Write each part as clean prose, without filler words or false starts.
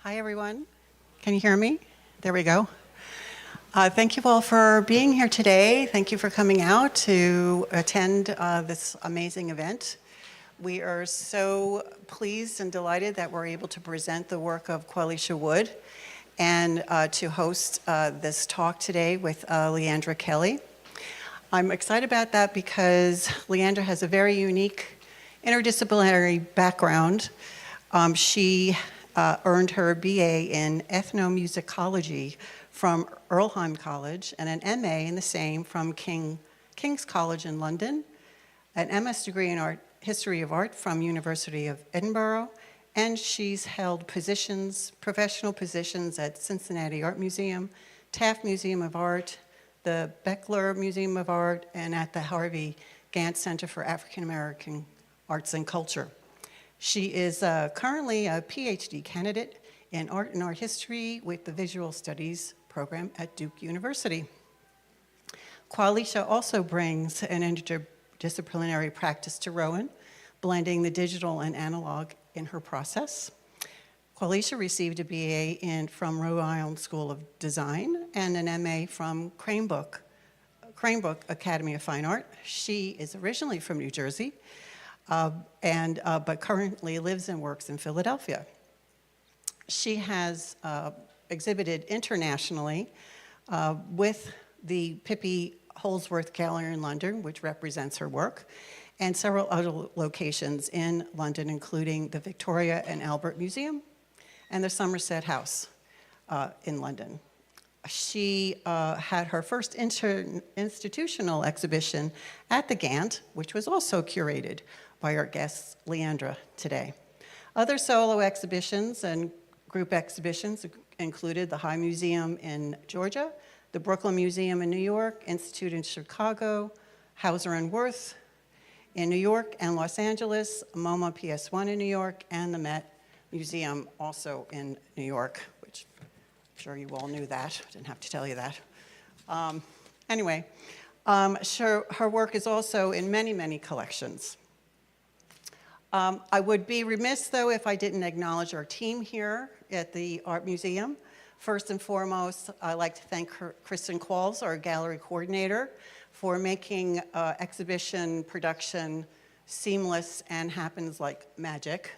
Hi, everyone. Can you hear me? There we go. Thank you all for being here today. Thank you for coming out to attend this amazing event. We are so pleased and delighted that we're able to present the work of Qualeasha Wood and to host this talk today with Leandra Kelley. I'm excited about that because Leandra has a very unique interdisciplinary background. She earned her BA in ethnomusicology from Earlham College and an MA in the same from King's College in London, an MS degree in history of art from University of Edinburgh, and she's held professional positions at Cincinnati Art Museum, Taft Museum of Art, the Beckler Museum of Art, and at the Harvey Gantt Center for African American Arts and Culture. She is currently a PhD candidate in art and art history with the Visual Studies program at Duke University. Qualeasha also brings an interdisciplinary practice to Rowan, blending the digital and analog in her process. Qualeasha received a BA from Rhode Island School of Design and an MA from Cranebrook Academy of Fine Art. She is originally from New Jersey, but currently lives and works in Philadelphia. She has exhibited internationally with the Pippi Holsworth Gallery in London, which represents her work, and several other locations in London, including the Victoria and Albert Museum and the Somerset House in London. She had her first institutional exhibition at the Gantt, which was also curated by our guest, Leandra, today. Other solo exhibitions and group exhibitions included the High Museum in Georgia, the Brooklyn Museum in New York, Institute in Chicago, Hauser and Wirth in New York and Los Angeles, MoMA PS1 in New York, and the Met Museum also in New York, which I'm sure you all knew that. I didn't have to tell you that. Anyway, her work is also in many, many collections. I would be remiss, though, if I didn't acknowledge our team here at the Art Museum. First and foremost, I'd like to thank Kristen Qualls, our gallery coordinator, for making exhibition production seamless and happens like magic.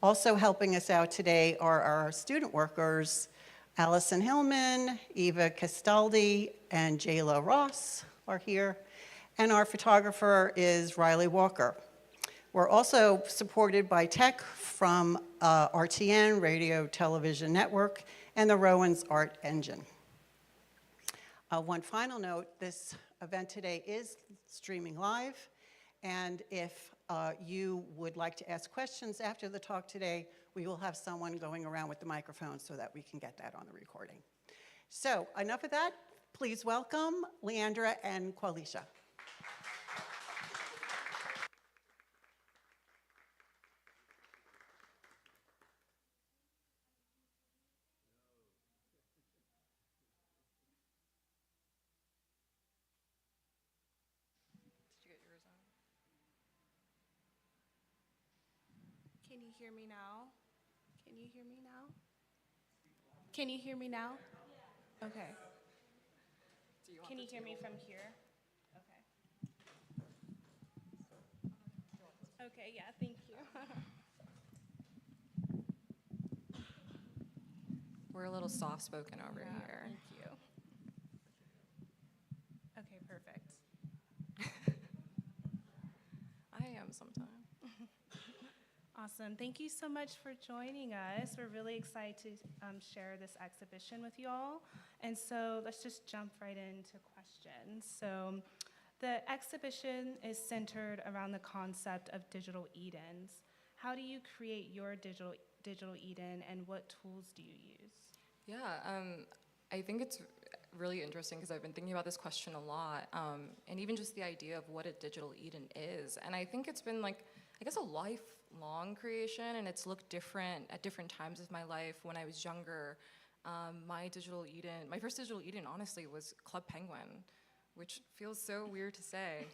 Also helping us out today are our student workers, Allison Hillman, Eva Castaldi, and Jayla Ross are here. And our photographer is Riley Walker. We're also supported by tech from RTN, Radio Television Network, and the Rowan's Art Engine. One final note, this event today is streaming live, and if you would like to ask questions after the talk today, we will have someone going around with the microphone so that we can get that on the recording. So enough of that. Please welcome Leandra and Qualeasha. Can you hear me now? Can you hear me now? Can you hear me now? Okay. Can you hear me from here? Okay. Okay, yeah, thank you. We're a little soft-spoken over here. Thank you. Okay, perfect. I am sometimes. Awesome. Thank you so much for joining us. We're really excited to share this exhibition with you all. And so let's just jump right into questions. So the exhibition is centered around the concept of digital Edens. How do you create your digital Eden, and what tools do you use? Yeah, I think it's really interesting because I've been thinking about this question a lot, and even just the idea of what a digital Eden is. And I think it's been like, I guess, a lifelong creation, and it's looked different at different times of my life. When I was younger, my first digital Eden, honestly, was Club Penguin, which feels so weird to say,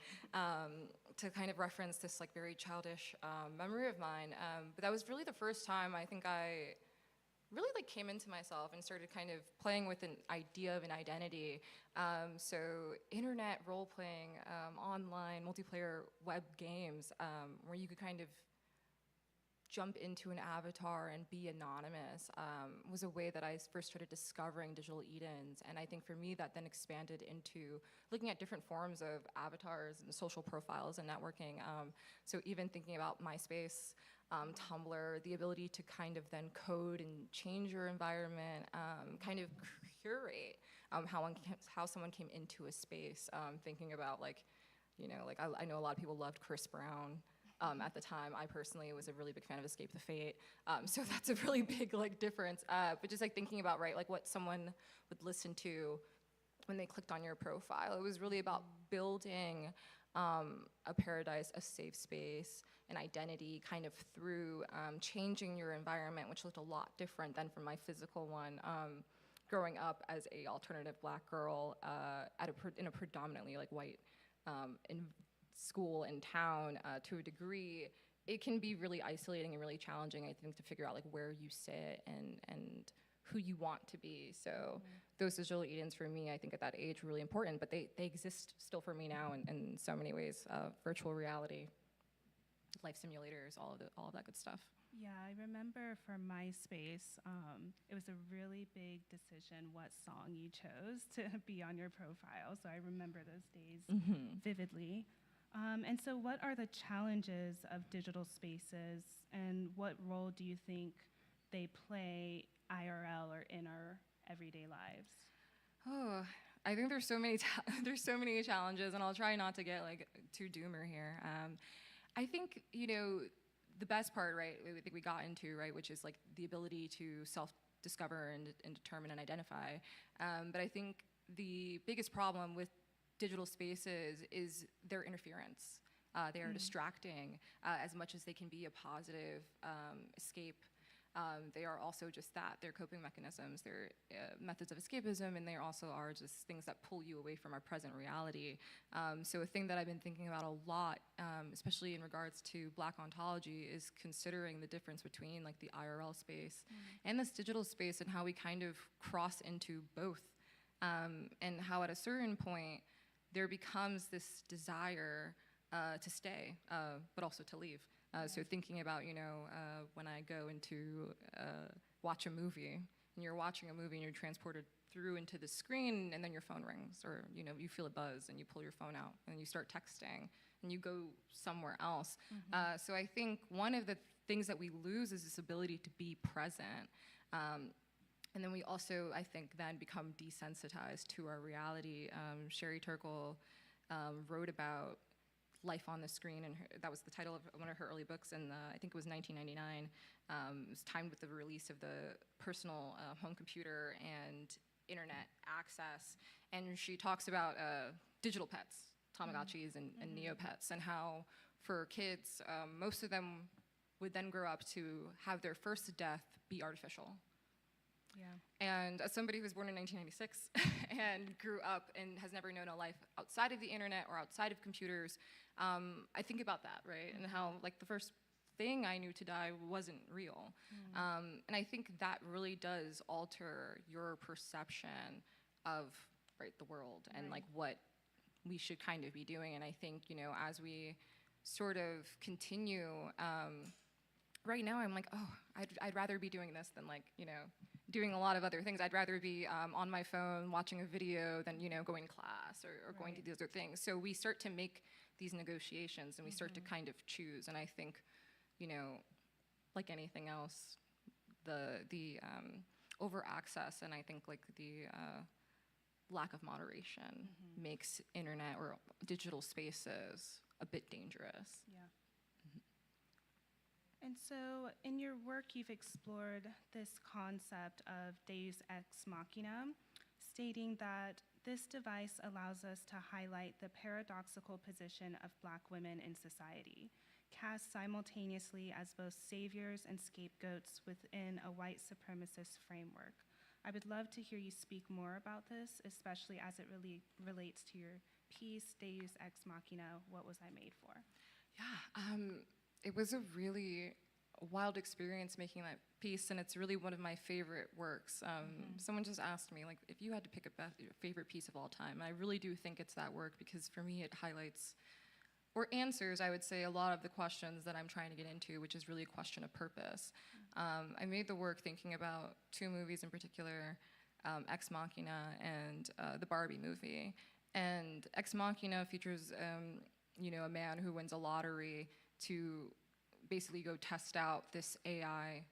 to kind of reference this like very childish memory of mine. But that was really the first time I think I really like came into myself and started kind of playing with an idea of an identity. So internet role-playing, online multiplayer web games, where you could kind of jump into an avatar and be anonymous, was a way that I first started discovering digital Edens. And I think for me that then expanded into looking at different forms of avatars and social profiles and networking. So even thinking about MySpace, Tumblr, the ability to kind of then code and change your environment, kind of curate how someone came into a space, thinking about like, you know, like I know a lot of people loved Chris Brown. At the time, I personally was a really big fan of Escape the Fate, so that's a really big like difference. But just like thinking about, right, like what someone would listen to when they clicked on your profile, it was really about building a paradise, a safe space, an identity, kind of through changing your environment, which looked a lot different than from my physical one. Growing up as a alternative Black girl in a predominantly like white in school and town, to a degree, it can be really isolating and really challenging, I think, to figure out like where you sit and who you want to be. So those digital Edens for me, I think at that age were really important, but they exist still for me now in so many ways. Virtual reality, life simulators, all of that good stuff. Yeah, I remember for MySpace, it was a really big decision what song you chose to be on your profile. So I remember those days vividly. And so what are the challenges of digital spaces, and what role do you think they play IRL or in our everyday lives? Oh, I think there's so many challenges, and I'll try not to get like too doomer here. I think, you know, the best part, right, I think we got into, right, which is like the ability to self-discover and determine and identify. But I think the biggest problem with digital spaces is their interference. They are distracting as much as they can be a positive escape. They are also just that. They're coping mechanisms. They're methods of escapism, and they also are just things that pull you away from our present reality. So a thing that I've been thinking about a lot, especially in regards to Black ontology, is considering the difference between like the IRL space and this digital space, and how we kind of cross into both, and how at a certain point there becomes this desire to stay, but also to leave. So thinking about, you know, when I go into watch a movie, and you're watching a movie and you're transported through into the screen, and then your phone rings, or, you know, you feel a buzz and you pull your phone out and you start texting and you go somewhere else. So I think one of the things that we lose is this ability to be present. And then we also, I think, then become desensitized to our reality. Sherry Turkle wrote about life on the screen, and that was the title of one of her early books, and I think it was 1999. It was timed with the release of the personal home computer and internet access, and she talks about digital pets, Tamagotchis and Neopets, and how for kids, most of them would then grow up to have their first death be artificial. Yeah. And as somebody who was born in 1996 and grew up and has never known a life outside of the internet or outside of computers, I think about that, right? And how like the first thing I knew to die wasn't real. And I think that really does alter your perception of, right, the world and like what we should kind of be doing. And I think, you know, as we sort of continue, right now I'm like, oh, I'd rather be doing this than like, you know, doing a lot of other things. I'd rather be on my phone watching a video than, you know, going to class or going to these other things. So we start to make these negotiations, and we start to kind of choose. And I think, you know, like anything else, the over access, and I think like the lack of moderation makes internet or digital spaces a bit dangerous. Yeah. And so in your work, you've explored this concept of Deus ex machina, stating that this device allows us to highlight the paradoxical position of Black women in society, cast simultaneously as both saviors and scapegoats within a white supremacist framework. I would love to hear you speak more about this, especially as it really relates to your piece, Deus ex machina, What Was I Made For? Yeah, it was a really wild experience making that piece, and it's really one of my favorite works. Someone just asked me, like, if you had to pick a favorite piece of all time, and I really do think it's that work, because for me it highlights or answers, I would say, a lot of the questions that I'm trying to get into, which is really a question of purpose. I made the work thinking about two movies in particular, Ex Machina and the Barbie movie. And Ex Machina features, a man who wins a lottery to basically go test out this AI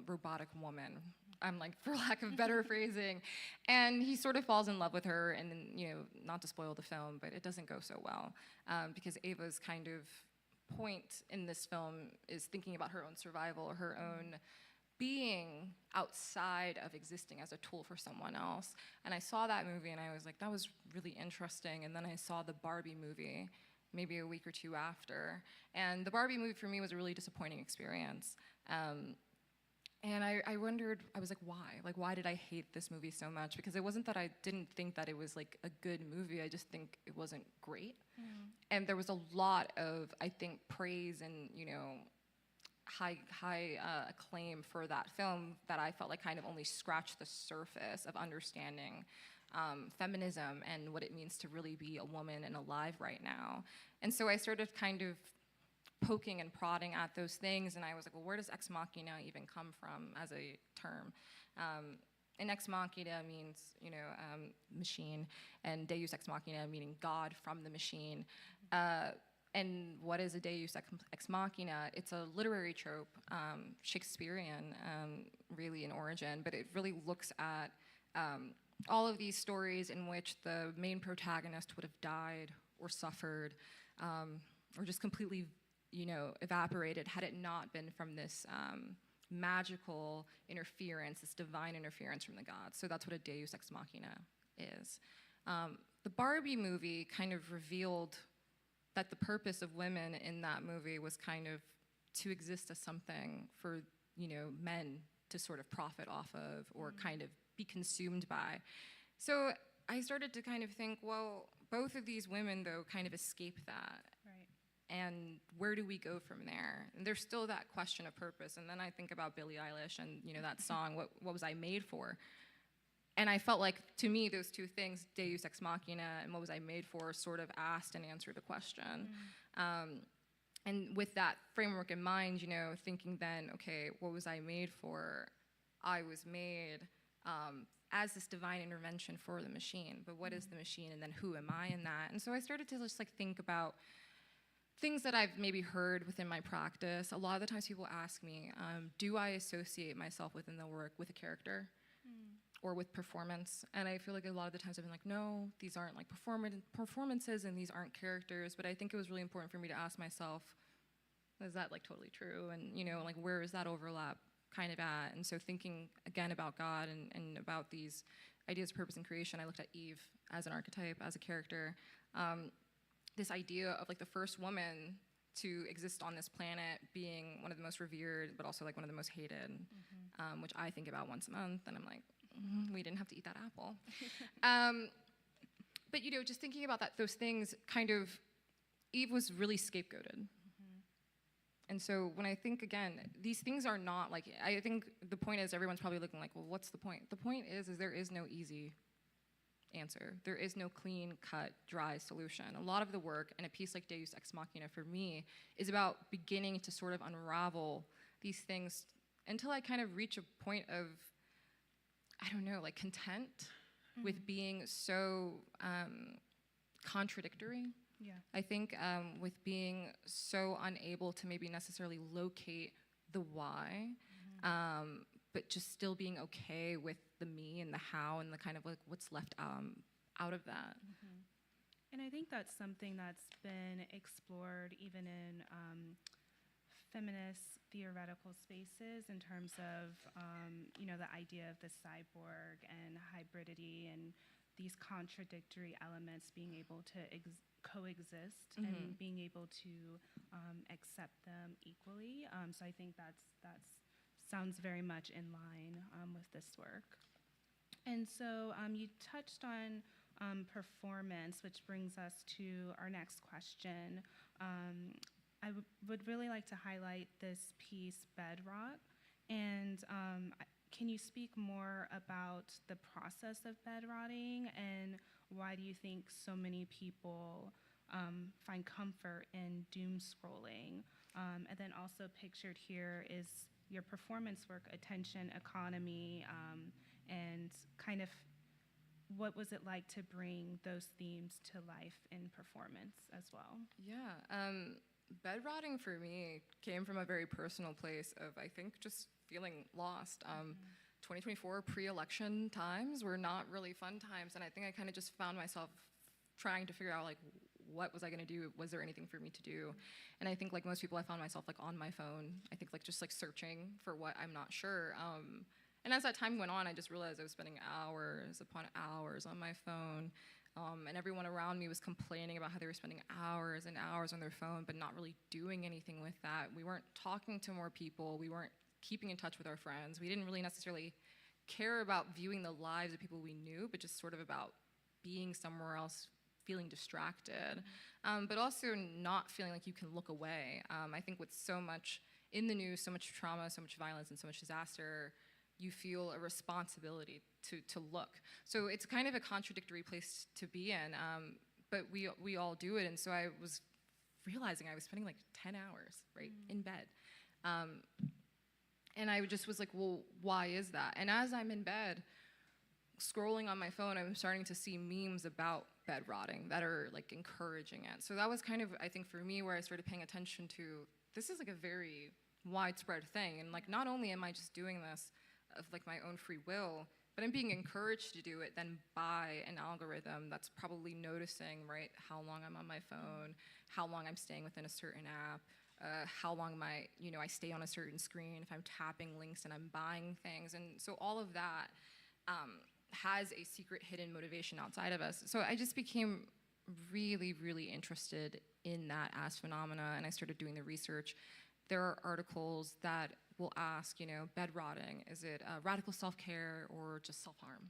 robotic woman. I'm like, for lack of better phrasing. And he sort of falls in love with her, and then, not to spoil the film, but it doesn't go so well, because Ava's kind of point in this film is thinking about her own survival, her own being outside of existing as a tool for someone else. And I saw that movie and I was like, that was really interesting. And then I saw the Barbie movie maybe a week or two after. And the Barbie movie for me was a really disappointing experience. And I wondered, I was like, why? Like, why did I hate this movie so much? Because it wasn't that I didn't think that it was like a good movie, I just think it wasn't great. And there was a lot of, I think, praise and, high acclaim for that film that I felt like kind of only scratched the surface of understanding feminism and what it means to really be a woman and alive right now. And so I started kind of poking and prodding at those things, and I was like, well, where does Ex Machina even come from as a term? And Ex Machina means, machine, and Deus Ex Machina meaning God from the machine. And what is a Deus Ex Machina? It's a literary trope, Shakespearean, really in origin, but it really looks at all of these stories in which the main protagonist would have died or suffered or just completely, evaporated had it not been from this magical interference, this divine interference from the gods. So that's what a Deus Ex Machina is. The Barbie movie kind of revealed that the purpose of women in that movie was kind of to exist as something for, men to sort of profit off of or kind of be consumed by. So I started to kind of think, well, both of these women, though, kind of escape that. Right. And where do we go from there? And there's still that question of purpose. And then I think about Billie Eilish and, that song, what was I made for? And I felt like, to me, those two things, Deus Ex Machina and what was I made for, sort of asked and answered the question. And with that framework in mind, thinking then, okay, what was I made for? I was made as this divine intervention for the machine. But what is the machine, and then who am I in that? And so I started to just think about things that I've maybe heard within my practice. A lot of the times people ask me, do I associate myself within the work with a character? Or with performance, and I feel like a lot of the times I've been like, no, these aren't like performances and these aren't characters, but I think it was really important for me to ask myself, is that like totally true? And like where is that overlap kind of at? And so thinking again about God and about these ideas of purpose and creation, I looked at Eve as an archetype, as a character. This idea of like the first woman to exist on this planet being one of the most revered, but also like one of the most hated, which I think about once a month, and I'm like, we didn't have to eat that apple. But just thinking about those things, kind of, Eve was really scapegoated. And so when I think again, these things are not like, I think the point is everyone's probably looking like, well, what's the point? The point is there is no easy answer. There is no clean cut, dry solution. A lot of the work in a piece like Deus Ex Machina for me is about beginning to sort of unravel these things until I kind of reach a point of, I don't know, like content with being so contradictory. Yeah. I think with being so unable to maybe necessarily locate the why, but just still being okay with the me and the how and the kind of like what's left out of that. And I think that's something that's been explored even in feminist theoretical spaces in terms of, the idea of the cyborg and hybridity and these contradictory elements being able to coexist and being able to accept them equally. So I think that's sounds very much in line with this work. And so you touched on performance, which brings us to our next question. would really like to highlight this piece, Bedrock. And can you speak more about the process of bed rotting, and why do you think so many people find comfort in doom scrolling? And then also pictured here is your performance work, attention economy, and kind of what was it like to bring those themes to life in performance as well? Yeah, bed rotting for me came from a very personal place of, I think, just feeling lost. 2024 pre-election times were not really fun times, and I think I kind of just found myself trying to figure out, like, what was I gonna do? Was there anything for me to do? And I think, like most people, I found myself like on my phone. I think like just like searching for what I'm not sure. And as that time went on, I just realized I was spending hours upon hours on my phone. And everyone around me was complaining about how they were spending hours and hours on their phone, but not really doing anything with that. We weren't talking to more people. We weren't keeping in touch with our friends. We didn't really necessarily care about viewing the lives of people we knew, but just sort of about being somewhere else, feeling distracted, but also not feeling like you can look away. I think with so much in the news, so much trauma, so much violence, and so much disaster, you feel a responsibility to look. So it's kind of a contradictory place to be in, but we all do it. And so I was realizing I was spending like 10 hours, right, in bed. And I just was like, well, why is that? And as I'm in bed, scrolling on my phone, I'm starting to see memes about bed rotting that are like encouraging it. So that was kind of, I think for me, where I started paying attention to, this is like a very widespread thing. And like, not only am I just doing this of like my own free will, but I'm being encouraged to do it then by an algorithm that's probably noticing, right, how long I'm on my phone, how long I'm staying within a certain app, how long I stay on a certain screen, if I'm tapping links and I'm buying things. And so all of that has a secret hidden motivation outside of us. So I just became really, really interested in that as phenomena, and I started doing the research. There are articles that will ask, bed rotting, is it radical self-care or just self-harm?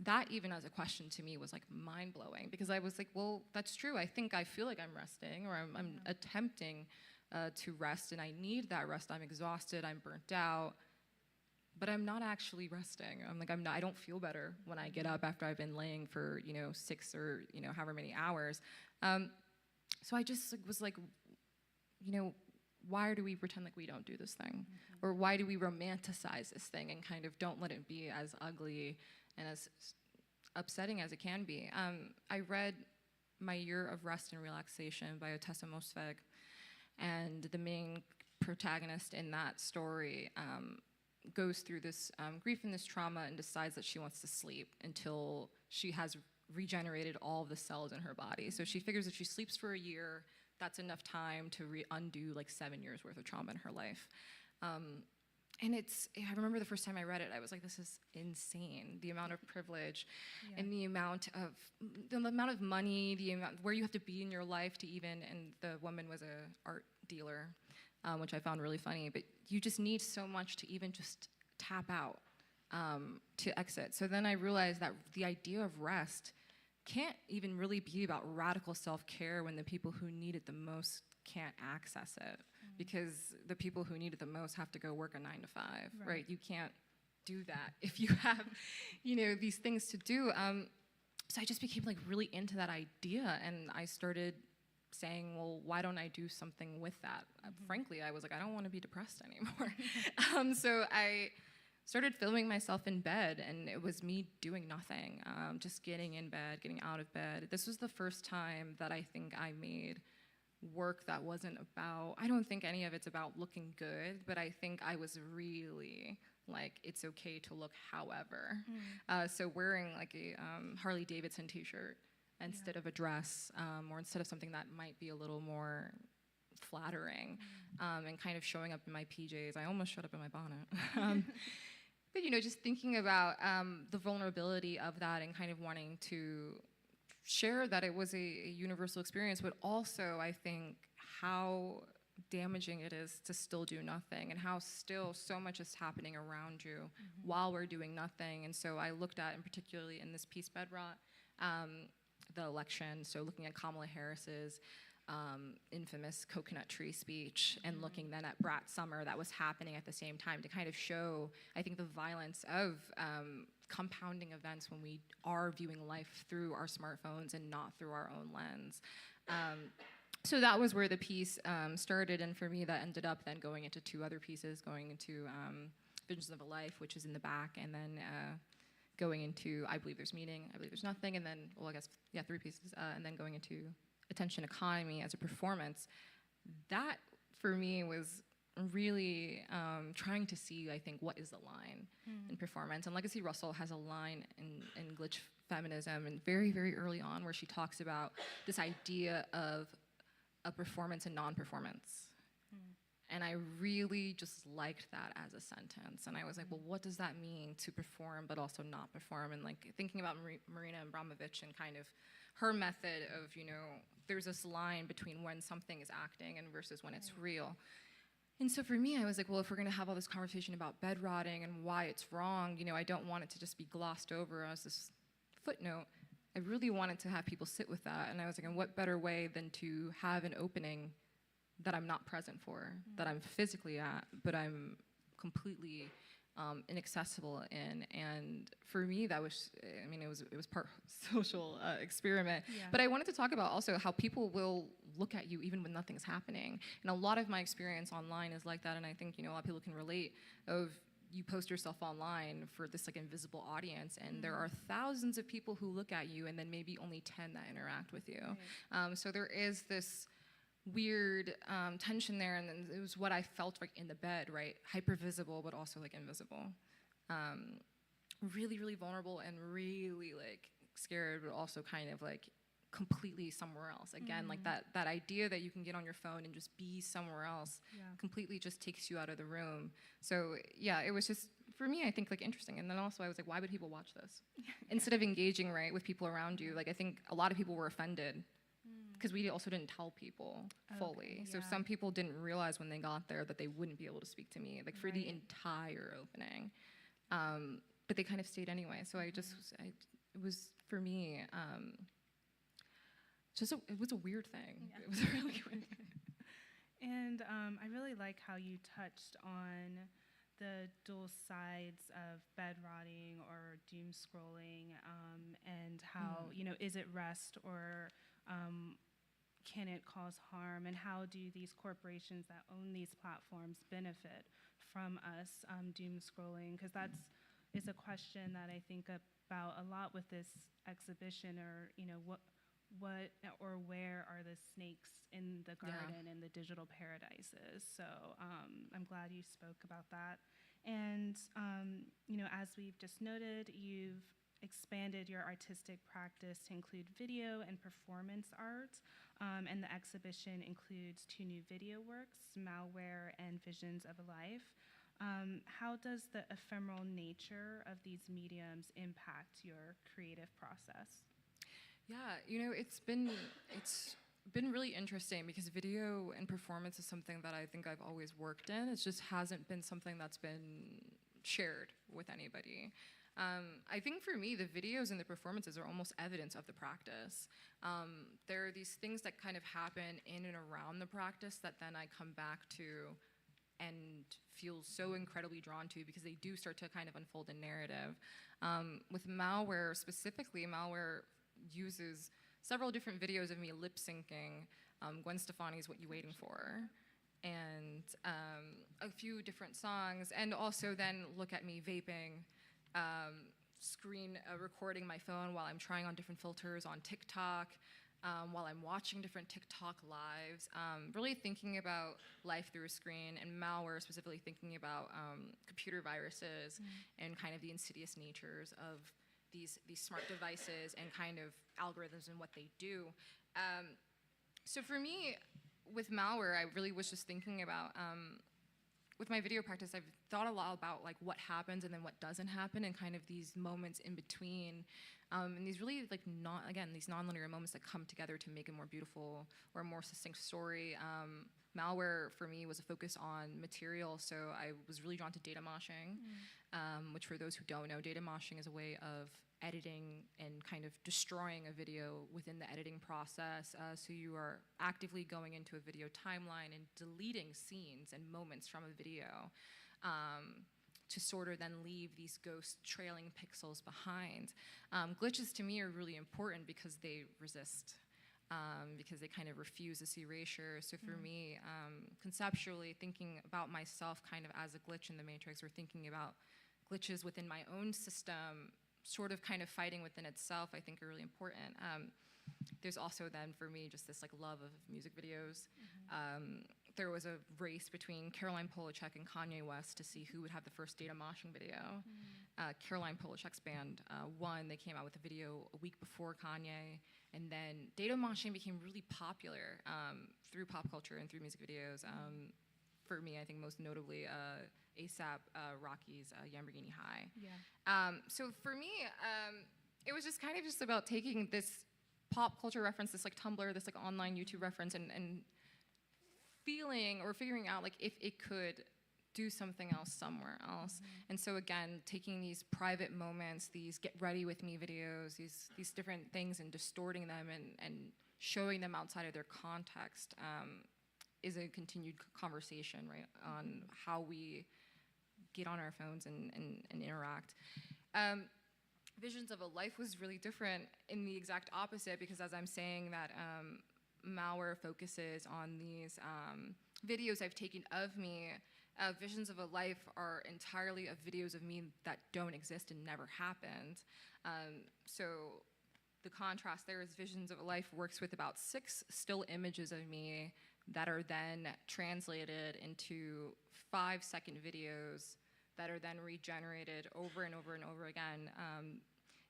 That even as a question to me was like mind-blowing, because I was like, well, that's true. I feel like I'm resting, or I'm attempting to rest, and I need that rest. I'm exhausted, I'm burnt out, but I'm not actually resting. I don't feel better when I get up after I've been laying for 6 or however many hours. So I just was like, why do we pretend like we don't do this thing? Or why do we romanticize this thing and kind of don't let it be as ugly and as upsetting as it can be? I read My Year of Rest and Relaxation by Otessa Mosfeg, and the main protagonist in that story goes through this grief and this trauma and decides that she wants to sleep until she has regenerated all of the cells in her body. So she figures if she sleeps for a year, that's enough time to undo like 7 years worth of trauma in her life. And I remember the first time I read it, I was like, this is insane. The amount of privilege and the amount of money, the amount where you have to be in your life to even, and the woman was a art dealer, which I found really funny, but you just need so much to even just tap out, to exit. So then I realized that the idea of rest can't even really be about radical self-care when the people who need it the most can't access it, because the people who need it the most have to go work a 9 to 5, right? You can't do that if you have, these things to do. So I just became like really into that idea, and I started saying, well, why don't I do something with that? Frankly, I was like, I don't want to be depressed anymore. So I started filming myself in bed, and it was me doing nothing, just getting in bed, getting out of bed. This was the first time that I think I made work that wasn't about, I don't think any of it's about looking good, but I think I was really like, it's okay to look however. So wearing like a Harley Davidson t-shirt instead of a dress, or instead of something that might be a little more flattering, and kind of showing up in my PJs. I almost showed up in my bonnet. But just thinking about the vulnerability of that, and kind of wanting to share that it was a universal experience, but also I think how damaging it is to still do nothing, and how still so much is happening around you while we're doing nothing. And so I looked at, and particularly in this piece, Bed Rot, the election, so looking at Kamala Harris's infamous coconut tree speech, and looking then at Brat Summer that was happening at the same time to kind of show, I think, the violence of compounding events when we are viewing life through our smartphones and not through our own lens. So that was where the piece started, and for me that ended up then going into 2 other pieces, going into Visions of a Life, which is in the back, and then going into I Believe There's Meaning, I Believe There's Nothing, and then, well, I guess, 3 pieces, and then going into Attention Economy as a performance. That, for me, was really trying to see, I think, what is the line in performance. And Legacy Russell has a line in Glitch Feminism, and very, very early on, where she talks about this idea of a performance and non-performance. And I really just liked that as a sentence. And I was like, well, what does that mean to perform but also not perform? And like thinking about Marina Abramovich and kind of her method of, you know, there's this line between when something is acting and versus when it's real. And so for me, I was like, well, if we're gonna have all this conversation about bed rotting and why it's wrong, you know, I don't want it to just be glossed over as this footnote. I really wanted to have people sit with that. And I was like, and what better way than to have an opening that I'm not present for, that I'm physically at, but I'm completely inaccessible in. And for me, that was, I mean, it was part social experiment. Yeah. But I wanted to talk about also how people will look at you even when nothing's happening. And a lot of my experience online is like that, and I think, you know, a lot of people can relate of you post yourself online for this like invisible audience, and there are thousands of people who look at you, and then maybe only 10 that interact with you. Right. So there is this weird tension there, and then it was what I felt like in the bed, right? Hyper visible, but also like invisible. Really, really vulnerable and really like scared, but also kind of like completely somewhere else. Again, like that idea that you can get on your phone and just be somewhere else completely just takes you out of the room. So yeah, it was just, for me, I think like interesting. And then also I was like, why would people watch this? Instead of engaging, right, with people around you, like I think a lot of people were offended because we also didn't tell people fully. So some people didn't realize when they got there that they wouldn't be able to speak to me, like for the entire opening. But they kind of stayed anyway. So it was, for me, it was a weird thing. Yeah. It was a really weird thing. And I really like how you touched on the dual sides of bed rotting or doom scrolling, and how, you know, is it rest or can it cause harm, and how do these corporations that own these platforms benefit from us doom scrolling? Because is a question that I think about a lot with this exhibition, or, you know, what or where are the snakes in the garden and the digital paradises? So I'm glad you spoke about that. And you know, as we've just noted, you've expanded your artistic practice to include video and performance art, and the exhibition includes 2 new video works, Malware and Visions of a Life. How does the ephemeral nature of these mediums impact your creative process? Yeah, you know, it's been really interesting because video and performance is something that I think I've always worked in. It just hasn't been something that's been shared with anybody. I think for me, the videos and the performances are almost evidence of the practice. There are these things that kind of happen in and around the practice that then I come back to and feel so incredibly drawn to because they do start to kind of unfold a narrative. With Malware specifically, Malware uses several different videos of me lip syncing Gwen Stefani's What You Waiting For, and a few different songs, and also then look at me vaping, screen recording my phone while I'm trying on different filters on TikTok, while I'm watching different TikTok lives, really thinking about life through a screen, and Malware specifically thinking about computer viruses and kind of the insidious natures of these smart devices and kind of algorithms and what they do. So for me, with Malware, I really was just thinking about, with my video practice, I've thought a lot about like what happens and then what doesn't happen, and kind of these moments in between, and these really like these nonlinear moments that come together to make a more beautiful or a more succinct story. Malware for me was a focus on material, so I was really drawn to data moshing, which for those who don't know, data moshing is a way of editing and kind of destroying a video within the editing process. So you are actively going into a video timeline and deleting scenes and moments from a video to sort of then leave these ghost trailing pixels behind. Glitches to me are really important because they resist. Because they kind of refuse this erasure. So for me, conceptually, thinking about myself kind of as a glitch in the matrix, or thinking about glitches within my own system, sort of kind of fighting within itself, I think are really important. There's also then for me just this like love of music videos. There was a race between Caroline Polachek and Kanye West to see who would have the first data moshing video. Caroline Polachek's band won. They came out with a video a week before Kanye, and then data moshing became really popular through pop culture and through music videos. For me, I think most notably ASAP Rocky's Lamborghini High. Yeah. So for me, it was just kind of just about taking this pop culture reference, this like Tumblr, this like online YouTube reference, and feeling or figuring out like if it could do something else somewhere else. And so again, taking these private moments, these get ready with me videos, these different things, and distorting them and showing them outside of their context is a continued conversation, right, on how we get on our phones and interact. Visions of a Life was really different in the exact opposite, because as I'm saying that malware focuses on these videos I've taken of me, Visions of a Life are entirely of videos of me that don't exist and never happened. So the contrast there is Visions of a Life works with about 6 still images of me that are then translated into 5-second videos that are then regenerated over and over and over again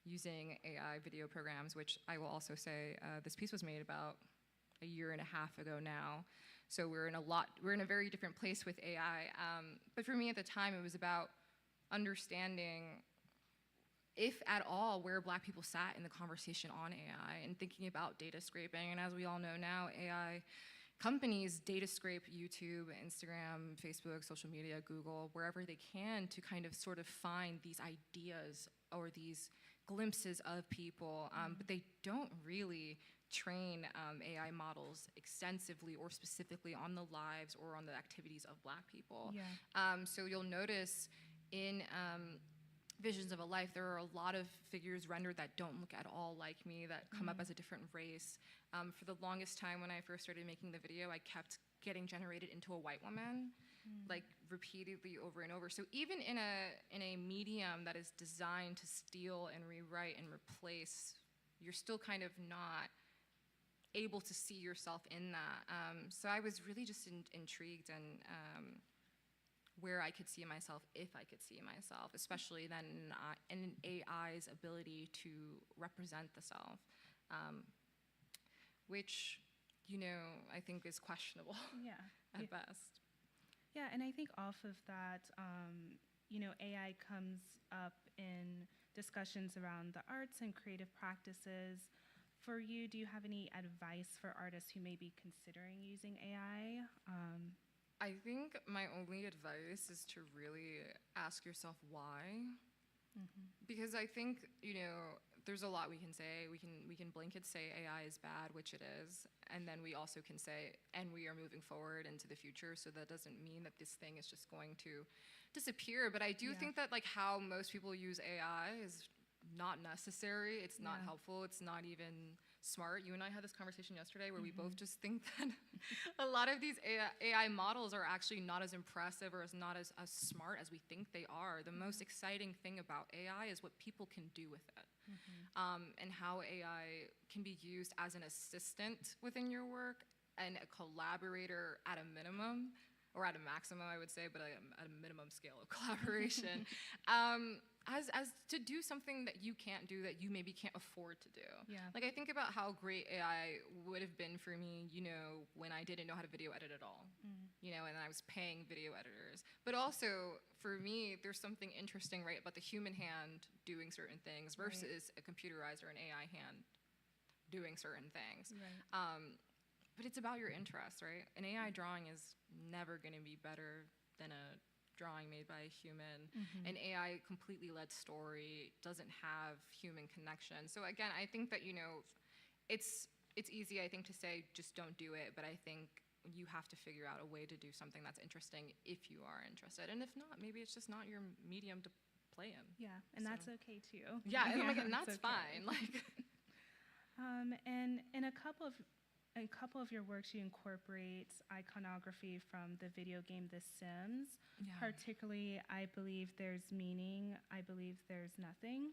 using AI video programs, which I will also say this piece was made about a year and a half ago now. So we're in a very different place with AI. But for me at the time, it was about understanding, if at all, where Black people sat in the conversation on AI and thinking about data scraping. And as we all know now, AI companies data scrape YouTube, Instagram, Facebook, social media, Google, wherever they can to kind of sort of find these ideas or these glimpses of people, but they don't really train AI models extensively or specifically on the lives or on the activities of Black people. Yeah. So you'll notice in Visions of a Life, there are a lot of figures rendered that don't look at all like me, that come up as a different race. For the longest time when I first started making the video, I kept getting generated into a white woman, like repeatedly over and over. So even in a medium that is designed to steal and rewrite and replace, you're still kind of not able to see yourself in that. So I was really just intrigued and where I could see myself, if I could see myself, especially then in AI's ability to represent the self, which, you know, I think is questionable Yeah. at best. Yeah, and I think off of that, you know, AI comes up in discussions around the arts and creative practices. For you, do you have any advice for artists who may be considering using AI? I think my only advice is to really ask yourself why. Because I think, you know, there's a lot we can say. We can blanket say AI is bad, which it is, and then we also can say, and we are moving forward into the future, so that doesn't mean that this thing is just going to disappear. But I do think that like how most people use AI is not necessary. It's not helpful. It's not even smart. You and I had this conversation yesterday where we both just think that a lot of these AI models are actually not as impressive or not as smart as we think they are. The most exciting thing about AI is what people can do with it, and how AI can be used as an assistant within your work and a collaborator at a minimum, or at a maximum, I would say, but at a minimum scale of collaboration, as to do something that you can't do, that you maybe can't afford to do. Yeah. Like, I think about how great AI would have been for me, you know, when I didn't know how to video edit at all, you know, and I was paying video editors. But also, for me, there's something interesting, right, about the human hand doing certain things versus a computerized or an AI hand doing certain things. But it's about your interests, right? An AI drawing is never going to be better than a drawing made by a human. An AI completely led story doesn't have human connection. So again, I think that, you know, it's easy, I think, to say just don't do it, but I think you have to figure out a way to do something that's interesting if you are interested. And if not, maybe it's just not your medium to play in. Yeah, and So- that's okay too. Yeah, and that's it's okay. fine. Like, And in a couple of your works, you incorporate iconography from the video game The Sims. Yeah. Particularly, I believe there's meaning, I believe there's nothing.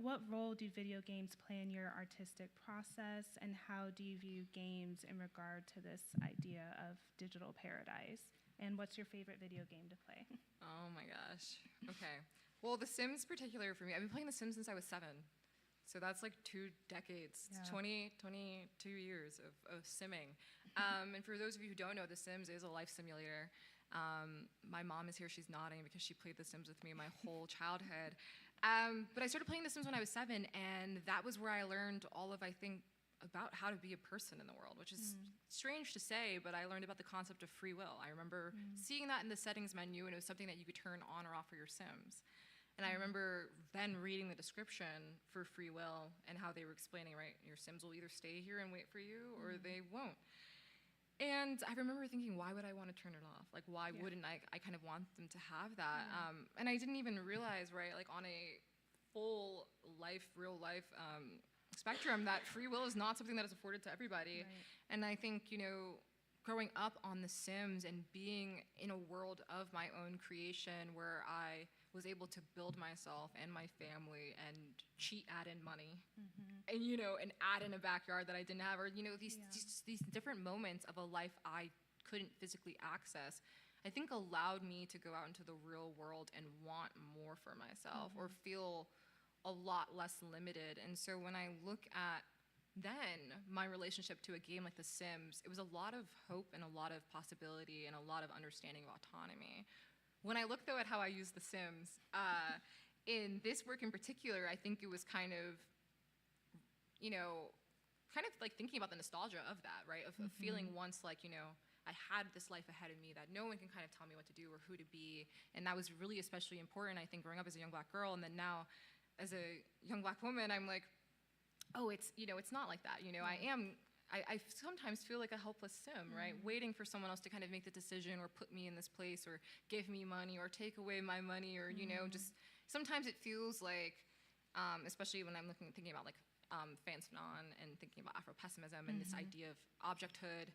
What role do video games play in your artistic process, and how do you view games in regard to this idea of digital paradise? And what's your favorite video game to play? oh my gosh. Okay. Well, The Sims particular for me, I've been playing The Sims since I was 7. So that's like 2 decades, Yeah. 22 years of simming. And for those of you who don't know, The Sims is a life simulator. My mom is here, she's nodding because she played The Sims with me my whole childhood. But I started playing The Sims when I was 7, and that was where I learned all of, I think, about how to be a person in the world, which is strange to say, but I learned about the concept of free will. I remember seeing that in the settings menu, and it was something that you could turn on or off for your Sims. And I remember then reading the description for free will and how they were explaining, right, your Sims will either stay here and wait for you or they won't. And I remember thinking, why would I want to turn it off? Like, why wouldn't I? I kind of want them to have that. And I didn't even realize, right, like on a full life, real life spectrum, that free will is not something that is afforded to everybody. Right. And I think, you know, growing up on The Sims and being in a world of my own creation where I was able to build myself and my family and cheat, add in money, and, you know, and add in a backyard that I didn't have, or, you know, these different moments of a life I couldn't physically access, I think allowed me to go out into the real world and want more for myself or feel a lot less limited. And so when I look at then my relationship to a game like The Sims, it was a lot of hope and a lot of possibility and a lot of understanding of autonomy. When I look, though, at how I use The Sims, in this work in particular, I think it was kind of, you know, kind of like thinking about the nostalgia of that, right? Of feeling once like, you know, I had this life ahead of me that no one can kind of tell me what to do or who to be. And that was really especially important, I think, growing up as a young Black girl. And then now, as a young Black woman, I'm like, oh, it's, you know, it's not like that. You know, I sometimes feel like a helpless Sim, right? Waiting for someone else to kind of make the decision or put me in this place or give me money or take away my money or, you know, just sometimes it feels like, especially when I'm thinking about like Fenton and thinking about Afro-pessimism and this idea of objecthood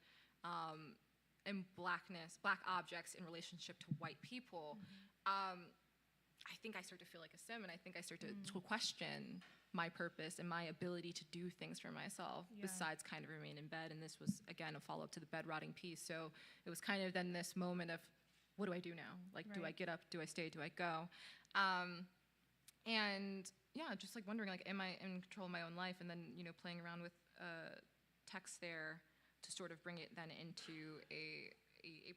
and blackness, Black objects in relationship to white people, I think I start to feel like a Sim, and I think I start to question my purpose and my ability to do things for myself besides kind of remain in bed. And this was, again, a follow-up to the bed rotting piece. So it was kind of then this moment of, what do I do now? Like, do I get up? Do I stay? Do I go? And yeah, just like wondering, like, am I in control of my own life? And then, you know, playing around with text there to sort of bring it then into a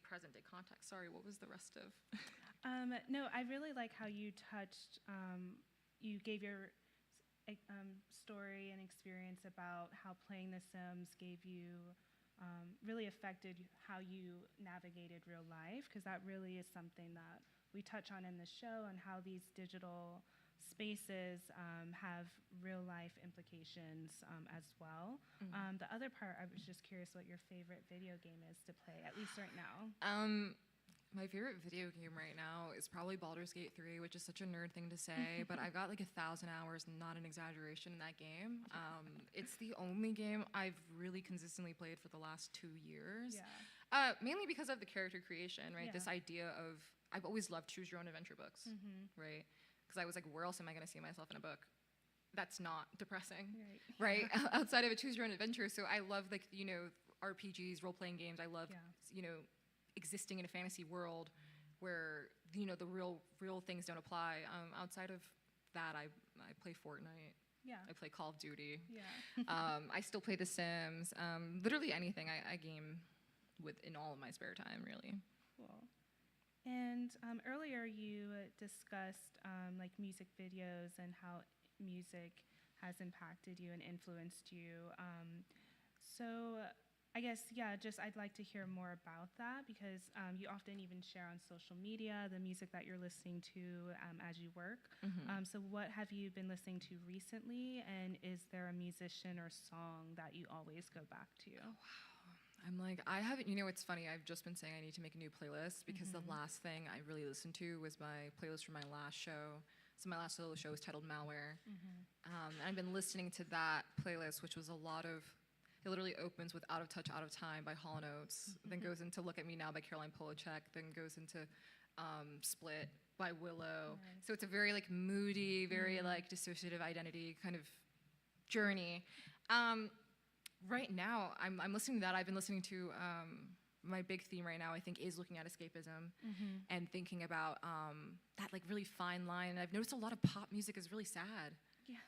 present day context. Sorry, what was the rest of? No, I really like how you touched, you gave your story and experience about how playing The Sims gave you, really affected how you navigated real life, because that really is something that we touch on in the show, and how these digital spaces have real life implications as well. The other part, I was just curious what your favorite video game is to play, at least right now. My favorite video game right now is probably Baldur's Gate 3, which is such a nerd thing to say, but I've got like 1,000 hours, not an exaggeration, in that game. It's the only game I've really consistently played for the last 2 years. Mainly because of the character creation, right? This idea of, I've always loved choose your own adventure books, right? Because I was like, where else am I gonna see myself in a book that's not depressing, right? Outside of a choose your own adventure. So I love, like, you know, RPGs, role-playing games. I love, you know, existing in a fantasy world where, you know, the real things don't apply. Outside of that, I play Fortnite. I play Call of Duty. I still play The Sims. Literally anything I game with in all of my spare time, really. Cool. And earlier you discussed like music videos and how music has impacted you and influenced you. So I guess, yeah, just I'd like to hear more about that because you often even share on social media the music that you're listening to as you work. So what have you been listening to recently, and is there a musician or song that you always go back to? I'm like, I haven't, it's funny, I've just been saying I need to make a new playlist because the last thing I really listened to was my playlist from my last show. So my last solo show was titled Malware. And I've been listening to that playlist, which was a lot of, it literally opens with Out of Touch, Out of Time by Hall & Oates, then goes into Look at Me Now by Caroline Polachek, then goes into Split by Willow. So it's a very like moody, very like dissociative identity kind of journey. Right now, I'm listening to that. I've been listening to my big theme right now, I think, is looking at escapism and thinking about that like really fine line. And I've noticed a lot of pop music is really sad. Yeah.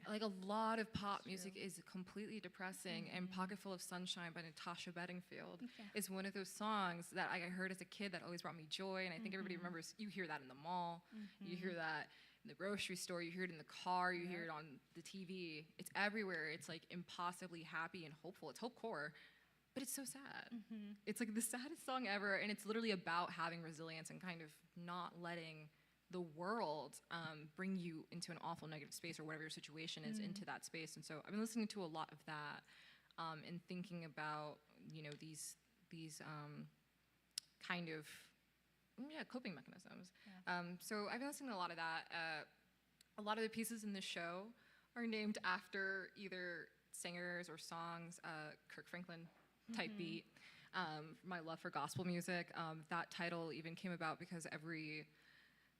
Like a lot of pop music is completely depressing, and Pocket Full of Sunshine by Natasha Bedingfield is one of those songs that I heard as a kid that always brought me joy, and I think everybody remembers. You hear that in the mall, you hear that in the grocery store, you hear it in the car, you hear it on the TV. It's everywhere. It's like impossibly happy and hopeful. It's hopecore, but it's so sad. It's like the saddest song ever, and it's literally about having resilience and kind of not letting the world bring you into an awful negative space or whatever your situation is into that space. And so I've been listening to a lot of that and thinking about, these kind of, coping mechanisms. So I've been listening to a lot of that. A lot of the pieces in the show are named after either singers or songs, Kirk Franklin type beat. My love for gospel music, that title even came about because every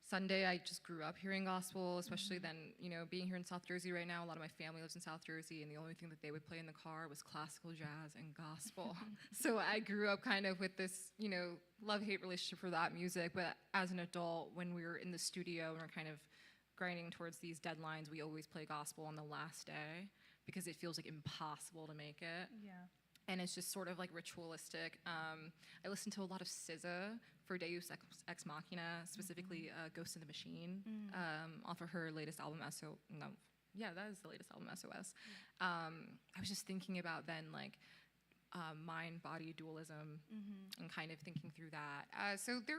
Sunday, I just grew up hearing gospel, especially then, being here in South Jersey right now, a lot of my family lives in South Jersey, and the only thing that they would play in the car was classical jazz and gospel. So I grew up kind of with this, love-hate relationship for that music, but as an adult, when we were in the studio and we're kind of grinding towards these deadlines, we always play gospel on the last day because it feels like impossible to make it. Yeah. And it's just sort of like ritualistic. I listen to a lot of SZA for Deus Ex Machina, specifically Ghost in the Machine, off of her latest album, that is the latest album, SOS. I was just thinking about then like mind-body dualism and kind of thinking through that. So there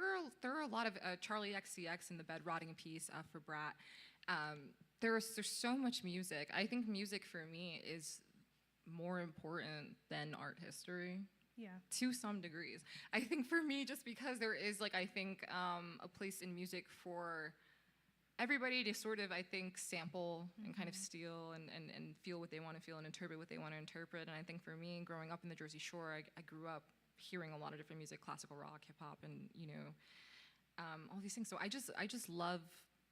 are a lot of Charlie XCX in the Bed Rotting piece for Brat. There's so much music. I think music for me is more important than art history. Yeah. To some degrees. I think for me, just because there is like, I think a place in music for everybody to sort of, I think, sample and kind of steal and feel what they want to feel and interpret what they want to interpret. And I think for me, growing up in the Jersey Shore, I grew up hearing a lot of different music, classical rock, hip hop, and all these things. So I just love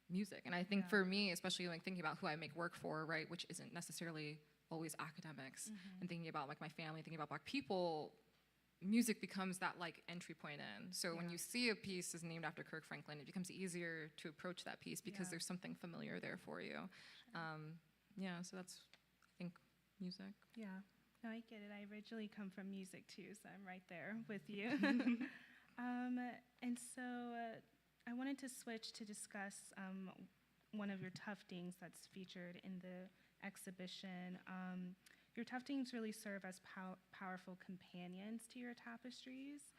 music. And I think for me, especially like thinking about who I make work for, right, which isn't necessarily always academics, and thinking about like my family, thinking about Black people, music becomes that like entry point in. So when you see a piece is named after Kirk Franklin, it becomes easier to approach that piece because there's something familiar there for you. So that's, I think, music. Yeah, no, I get it. I originally come from music too, so I'm right there with you. And so I wanted to switch to discuss one of your tuftings that's featured in the exhibition. Your tuftings really serve as powerful companions to your tapestries,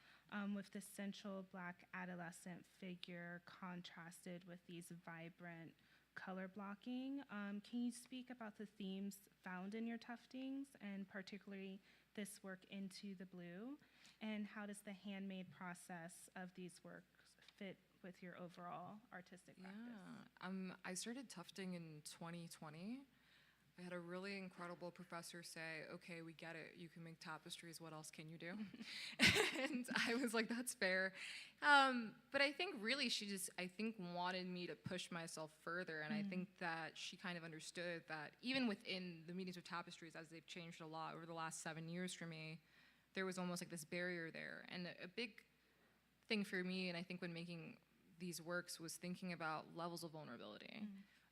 with the central Black adolescent figure contrasted with these vibrant color blocking. Can you speak about the themes found in your tuftings, and particularly this work Into the Blue, and how does the handmade process of these works fit with your overall artistic practice? I started tufting in 2020. I had a really incredible professor say, okay, we get it. You can make tapestries. What else can you do? And I was like, that's fair. But I think really she just, wanted me to push myself further. And I think that she kind of understood that even within the mediums of tapestries, as they've changed a lot over the last 7 years for me, there was almost like this barrier there. And a big thing for me, and I think when making these works, was thinking about levels of vulnerability.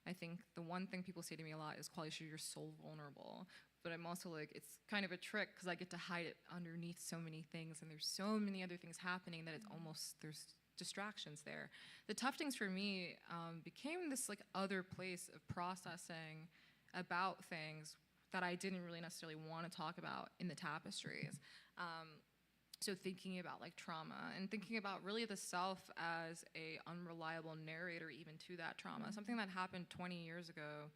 I think the one thing people say to me a lot is, Qualeasha, you're so vulnerable. But I'm also like, it's kind of a trick because I get to hide it underneath so many things, and there's so many other things happening that it's almost, there's distractions there. The tuftings for me became this like other place of processing about things that I didn't really necessarily want to talk about in the tapestries. So thinking about like trauma and thinking about really the self as a unreliable narrator even to that trauma, something that happened 20 years ago,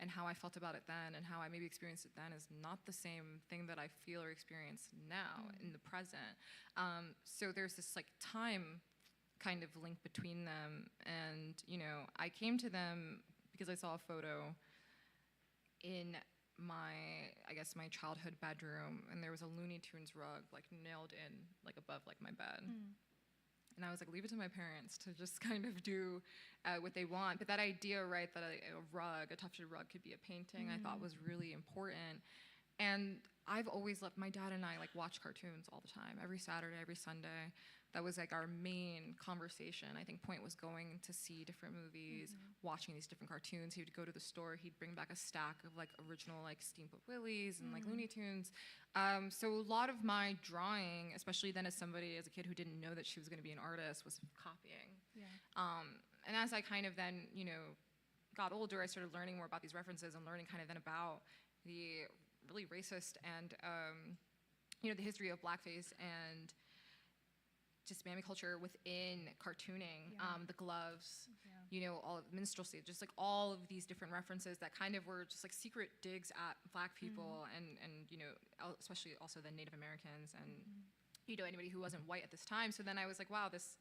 and how I felt about it then and how I maybe experienced it then is not the same thing that I feel or experience now in the present. So there's this like time kind of link between them. And, you know, I came to them because I saw a photo in my, I guess, my childhood bedroom, and there was a Looney Tunes rug like nailed in like above like my bed. And I was like, leave it to my parents to just kind of do what they want. But that idea, right, that a tufted rug could be a painting, I thought was really important. And I've always loved, my dad and I like watch cartoons all the time, every Saturday, every Sunday. That was like our main conversation. I think Point was going to see different movies, watching these different cartoons. He would go to the store, he'd bring back a stack of like original like Steamboat Willies and like Looney Tunes. So a lot of my drawing, especially then as a kid who didn't know that she was gonna be an artist, was copying. Yeah. And as I kind of then, you know, got older, I started learning more about these references and learning kind of then about the really racist and, you know, the history of blackface and just mammy culture within cartooning, the gloves, you know, all of minstrelsy, just like all of these different references that kind of were just like secret digs at black people and you know, especially also the Native Americans and, you know, anybody who wasn't white at this time. So then I was like, wow, this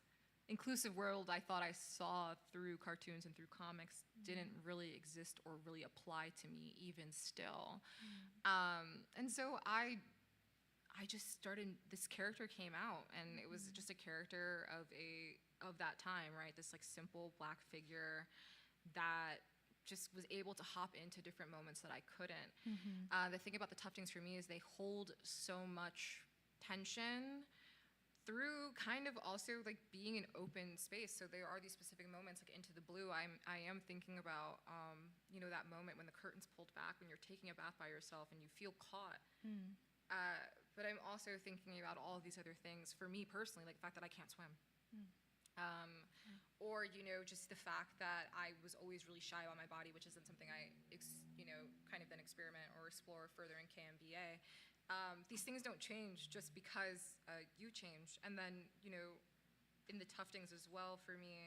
inclusive world I thought I saw through cartoons and through comics didn't really exist or really apply to me even still. And so I just started, this character came out, and it was just a character of that time, right? This like simple black figure that just was able to hop into different moments that I couldn't. The thing about the tuftings for me is they hold so much tension through kind of also like being an open space. So there are these specific moments like Into the Blue. I am thinking about, you know, that moment when the curtain's pulled back, when you're taking a bath by yourself and you feel caught. But I'm also thinking about all of these other things for me personally, like the fact that I can't swim. Or, you know, just the fact that I was always really shy about my body, which isn't something I, you know, kind of then experiment or explore further in KMBA. These things don't change just because you change. And then, you know, in the tuftings as well, for me,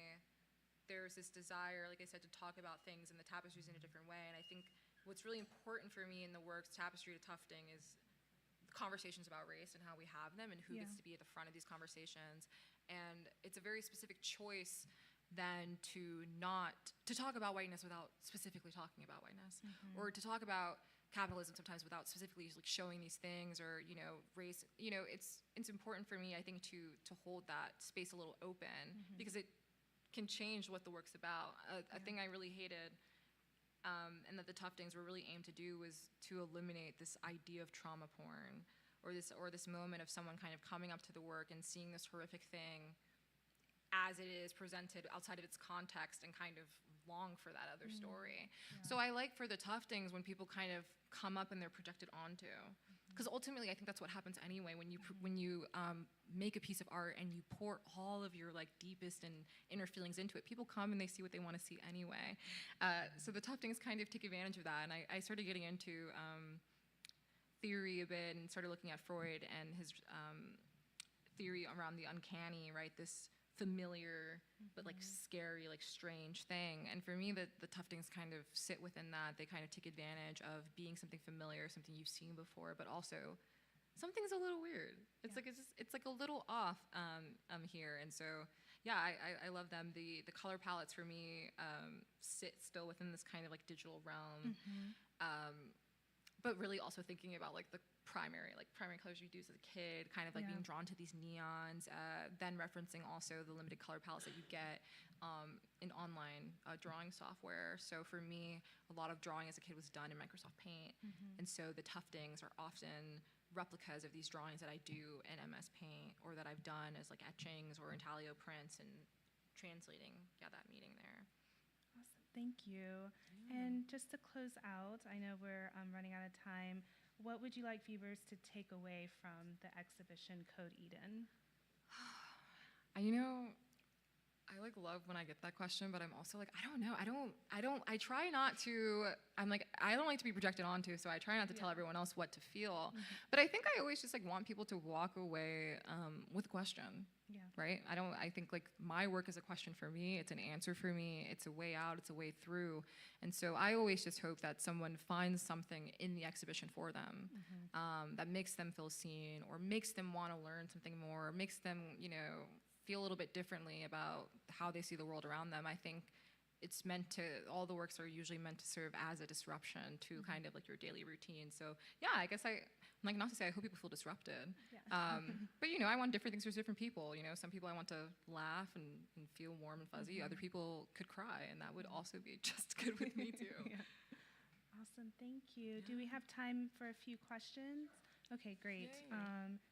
there's this desire, like I said, to talk about things in the tapestries in a different way. And I think what's really important for me in the works, tapestry to tufting, is conversations about race and how we have them and who gets to be at the front of these conversations. And it's a very specific choice then to talk about whiteness without specifically talking about whiteness, or to talk about capitalism sometimes without specifically like showing these things, or, you know, race. You know, it's important for me, I think, to hold that space a little open, because it can change what the work's about. A thing I really hated, and that the tuftings were really aimed to do, was to eliminate this idea of trauma porn, or this moment of someone kind of coming up to the work and seeing this horrific thing as it is presented outside of its context and kind of long for that other story. So I like for the tuftings when people kind of come up and they're projected onto, because ultimately I think that's what happens anyway when you make a piece of art and you pour all of your like deepest and inner feelings into it. People come and they see what they want to see anyway. So the tuftings kind of take advantage of that, and I started getting into theory a bit and started looking at Freud and his theory around the uncanny, right? This familiar but like scary, like strange thing. And for me, the tuftings kind of sit within that. They kind of take advantage of being something familiar, something you've seen before, but also something's a little weird. It's like it's like a little off here. And so yeah, I love them. The color palettes for me sit still within this kind of like digital realm. But really also thinking about like the primary colors you'd use as a kid, kind of like being drawn to these neons, then referencing also the limited color palettes that you get in online drawing software. So for me, a lot of drawing as a kid was done in Microsoft Paint, and so the tuftings are often replicas of these drawings that I do in MS Paint, or that I've done as like etchings or intaglio prints, and translating that meaning there. Awesome, thank you. And just to close out, I know we're running out of time. What would you like viewers to take away from the exhibition Code Eden? You know, I like love when I get that question, but I'm also like, I don't know. I try not to, I'm like, I don't like to be projected onto, so I try not to tell everyone else what to feel. But I think I always just like want people to walk away with a question. Yeah. Right? I think like my work is a question for me. It's an answer for me. It's a way out. It's a way through. And so I always just hope that someone finds something in the exhibition for them that makes them feel seen, or makes them want to learn something more, or makes them, feel a little bit differently about how they see the world around them. I think it's meant to, all the works are usually meant to serve as a disruption to kind of like your daily routine. So yeah, I guess like not to say I hope people feel disrupted, but I want different things for different people. Some people I want to laugh and feel warm and fuzzy. Other people could cry, and that would also be just good with me too. Yeah. Awesome, thank you. Do we have time for a few questions? Okay, great.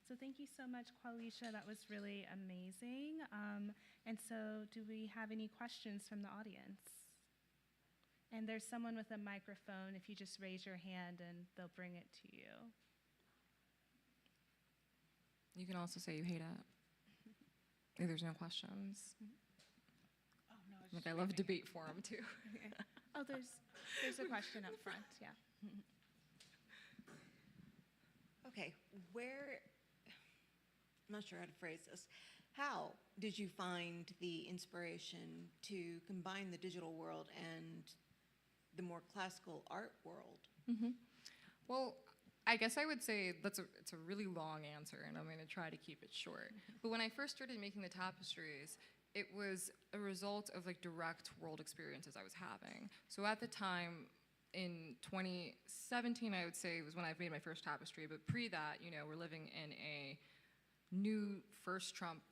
So thank you so much, Qualeasha. That was really amazing. And so do we have any questions from the audience? And there's someone with a microphone. If you just raise your hand, and they'll bring it to you. You can also say you hate it. If there's no questions. Oh, no, Like I love debate forum too. Okay. Oh, there's a question up front, yeah. Okay, I'm not sure how to phrase this. How did you find the inspiration to combine the digital world and the more classical art world? Well, I guess I would say it's a really long answer, and I'm going to try to keep it short. But when I first started making the tapestries, it was a result of like direct world experiences I was having. So at the time, in 2017, I would say, was when I made my first tapestry. But pre that, we're living in a new first Trump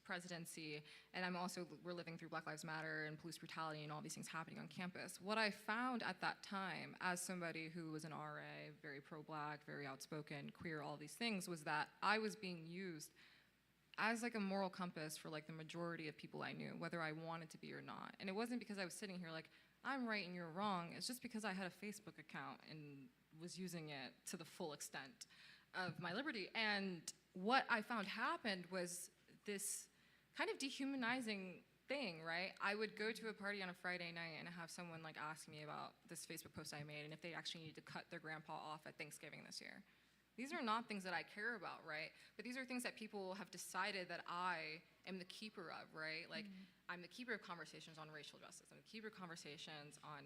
presidency, and we're living through Black Lives Matter and police brutality and all these things happening on campus. What I found at that time, as somebody who was an RA, very pro-Black, very outspoken, queer, all these things, was that I was being used as like a moral compass for like the majority of people I knew, whether I wanted to be or not. And it wasn't because I was sitting here like, I'm right and you're wrong. It's just because I had a Facebook account and was using it to the full extent of my liberty. And what I found happened was this kind of dehumanizing thing, right? I would go to a party on a Friday night and have someone like ask me about this Facebook post I made and if they actually needed to cut their grandpa off at Thanksgiving this year. These are not things that I care about, right? But these are things that people have decided that I am the keeper of, right? Like, I'm the keeper of conversations on racial justice. I'm the keeper of conversations on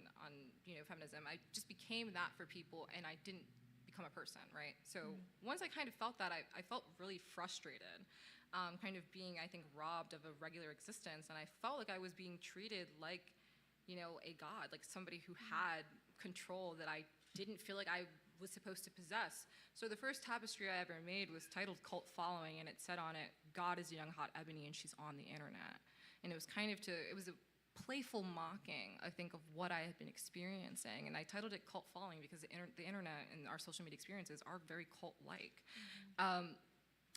feminism. I just became that for people, and I didn't become a person, right? So once I kind of felt that, I felt really frustrated, kind of being, I think, robbed of a regular existence, and I felt like I was being treated like, a god, like somebody who had control that I didn't feel like I was supposed to possess. So the first tapestry I ever made was titled Cult Following, and it said on it, God is a young hot ebony and she's on the internet. And it was it was a playful mocking, I think, of what I had been experiencing. And I titled it Cult Following because the internet and our social media experiences are very cult-like. And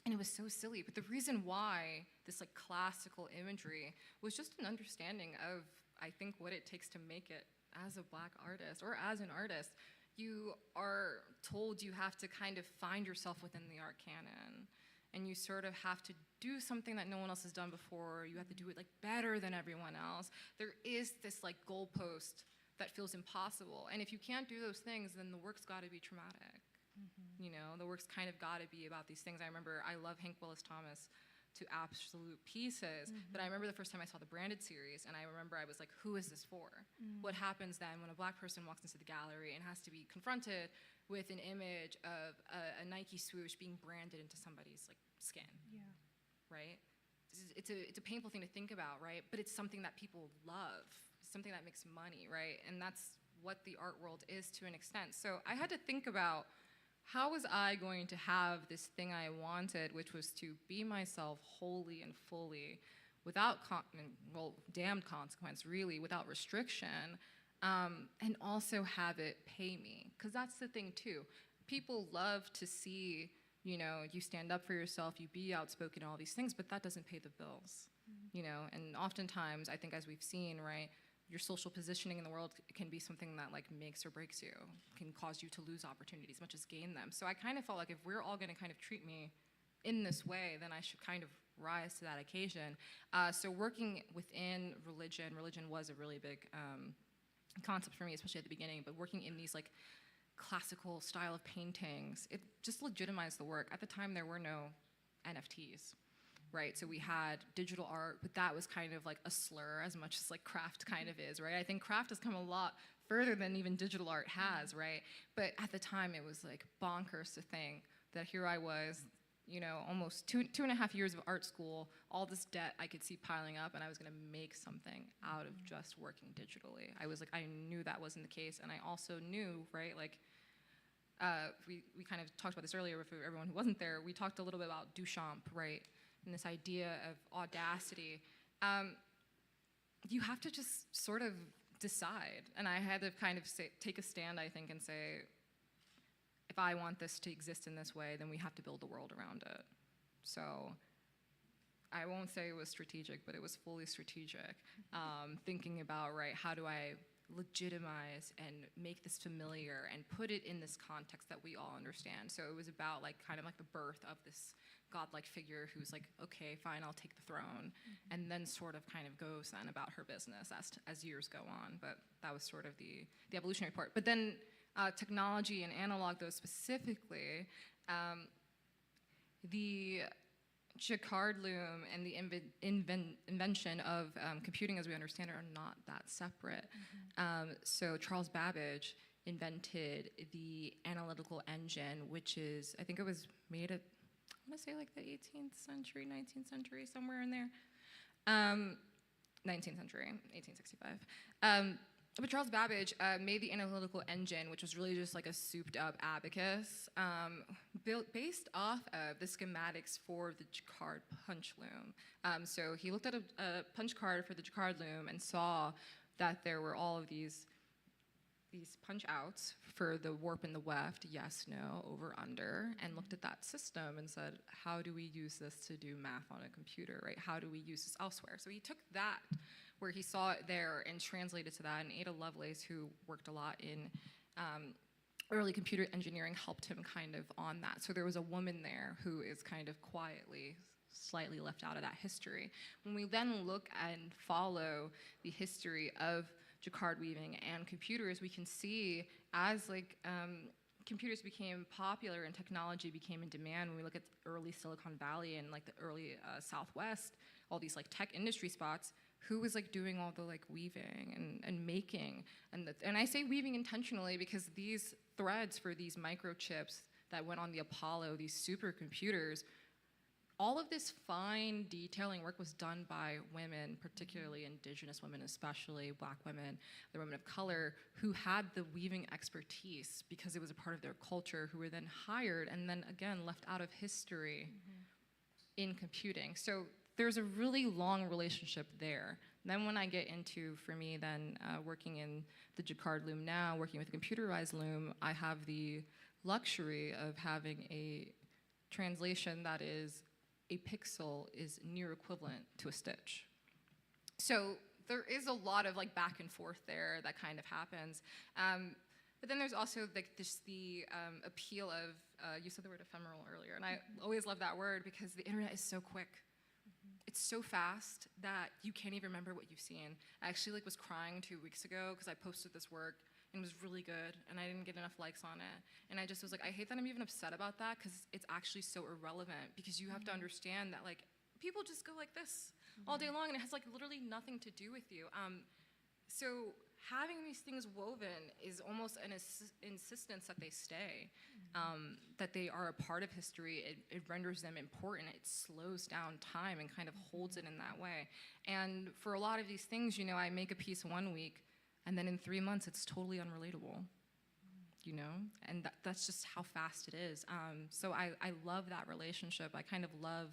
it was so silly. But the reason why this like classical imagery was just an understanding of, I think, what it takes to make it as a Black artist or as an artist. You are told you have to kind of find yourself within the art canon, and you sort of have to do something that no one else has done before. You have to do it like better than everyone else. There is this like goalpost that feels impossible, and if you can't do those things, then the work's got to be traumatic. The work's kind of got to be about these things. I remember I love Hank Willis Thomas to absolute pieces. But I remember the first time I saw the Branded series, and I remember I was like, who is this for? What happens then when a Black person walks into the gallery and has to be confronted with an image of a Nike swoosh being branded into somebody's like skin? Yeah. Right? It's a painful thing to think about, right? But it's something that people love, something that makes money, right? And that's what the art world is to an extent. So I had to think about, how was I going to have this thing I wanted, which was to be myself wholly and fully, without, damned consequence, really, without restriction, and also have it pay me? Because that's the thing, too. People love to see, you stand up for yourself, you be outspoken, all these things, but that doesn't pay the bills, And oftentimes, I think, as we've seen, right, your social positioning in the world can be something that like makes or breaks you, can cause you to lose opportunities as much as gain them. So I kind of felt like if we're all going to kind of treat me in this way, then I should kind of rise to that occasion. So working within religion was a really big concept for me, especially at the beginning, but working in these like classical style of paintings, it just legitimized the work. At the time, there were no NFTs, right? So we had digital art, but that was kind of like a slur as much as like craft kind of is, right? I think craft has come a lot further than even digital art has, right? But at the time, it was like bonkers to think that here I was, you know, almost two and a half years of art school, all this debt I could see piling up, and I was gonna make something out of just working digitally. I was like, I knew that wasn't the case, and I also knew, right, like, we kind of talked about this earlier for everyone who wasn't there. We talked a little bit about Duchamp, right, and this idea of audacity. You have to just sort of decide, and I had to kind of take a stand, I think, and say, if I want this to exist in this way, then we have to build the world around it. So I won't say it was strategic, but it was fully strategic. Thinking about, right, how do I legitimize and make this familiar and put it in this context that we all understand. So it was about like kind of like the birth of this godlike figure who's like, okay, fine, I'll take the throne, and then sort of kind of goes then about her business as years go on. But that was sort of the evolutionary part. But then technology and analog, though, specifically, the Jacquard loom and the invention of computing as we understand it are not that separate. So Charles Babbage invented the analytical engine, which is, I think it was made at, I want to say like the 18th century, 19th century, somewhere in there. 19th century, 1865. But Charles Babbage made the analytical engine, which was really just like a souped-up abacus, based off of the schematics for the Jacquard punch loom. So he looked at a punch card for the Jacquard loom and saw that there were all of these punch outs for the warp and the weft, yes, no, over, under, and looked at that system and said, how do we use this to do math on a computer, right? How do we use this elsewhere? So he took that, where he saw it there, and translated to that, and Ada Lovelace, who worked a lot in early computer engineering, helped him kind of on that. So there was a woman there who is kind of quietly, slightly left out of that history. When we then look and follow the history of Jacquard weaving and computers, we can see as like computers became popular and technology became in demand, when we look at early Silicon Valley and like the early Southwest, all these like tech industry spots, who was like doing all the like weaving and making, and I say weaving intentionally because these threads for these microchips that went on the Apollo, these supercomputers, all of this fine detailing work was done by women, particularly indigenous women, especially Black women, the women of color, who had the weaving expertise because it was a part of their culture, who were then hired and then again left out of history in computing. So there's a really long relationship there. Then when I get into, for me, then working in the Jacquard loom now, working with a computerized loom, I have the luxury of having a translation that is a pixel is near equivalent to a stitch. So there is a lot of like back and forth there that kind of happens. But then there's also like the appeal of, you said the word ephemeral earlier, and I always love that word because the internet is so quick. It's so fast that you can't even remember what you've seen. I actually like was crying 2 weeks ago because I posted this work and it was really good and I didn't get enough likes on it. And I just was like, I hate that I'm even upset about that because it's actually so irrelevant, because you have to understand that like people just go like this all day long and it has like literally nothing to do with you. So having these things woven is almost an insistence that they stay, that they are a part of history. It renders them important. It slows down time and kind of holds it in that way. And for a lot of these things, you know, I make a piece 1 week, and then in 3 months, it's totally unrelatable, you know? And that's just how fast it is. So I love that relationship. I kind of love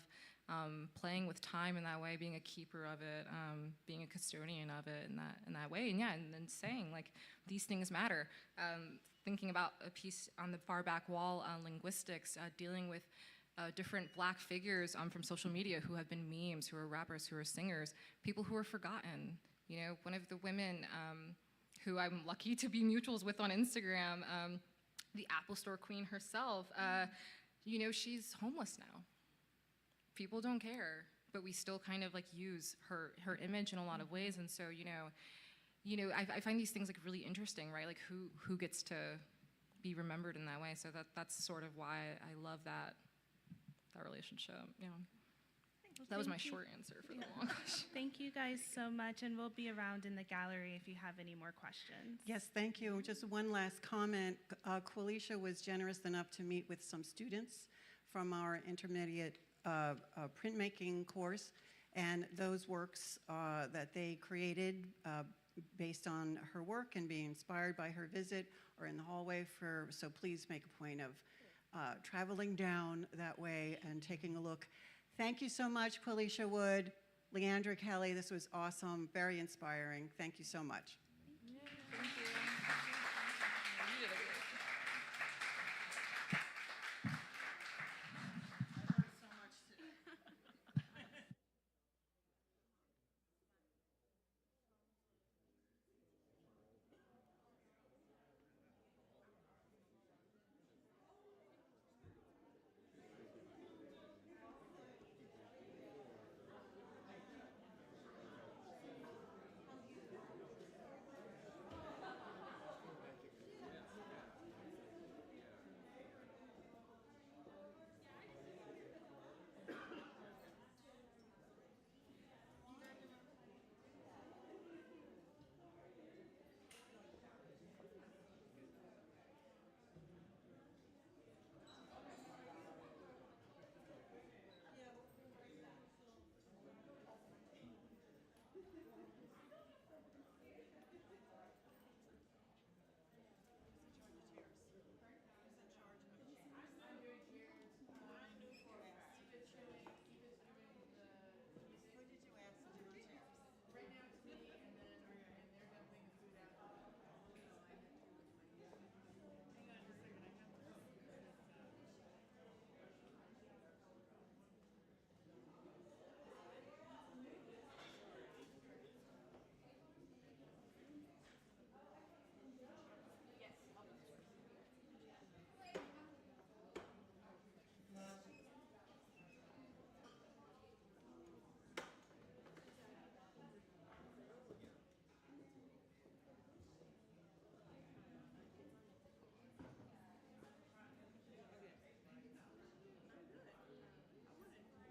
playing with time in that way, being a keeper of it, being a custodian of it in that way. And yeah, and then saying, like, these things matter. Thinking about a piece on the far back wall on linguistics, dealing with different Black figures from social media who have been memes, who are rappers, who are singers, people who are forgotten. You know, one of the women who I'm lucky to be mutuals with on Instagram, the Apple Store queen herself, you know, she's homeless now. People don't care. but we still kind of like use her image in a lot of ways. And so, I find these things like really interesting, right? Like who gets to be remembered in that way. So that's sort of why I love that relationship. That was my short answer for the long question. Thank you guys so much, and we'll be around in the gallery if you have any more questions. Yes, thank you. Just one last comment. Qualeasha was generous enough to meet with some students from our intermediate printmaking course, and those works that they created based on her work and being inspired by her visit are in the hallway so please make a point of traveling down that way and taking a look. Thank you so much, Qualeasha Wood, Leandra Kelley. This was awesome, very inspiring. Thank you so much.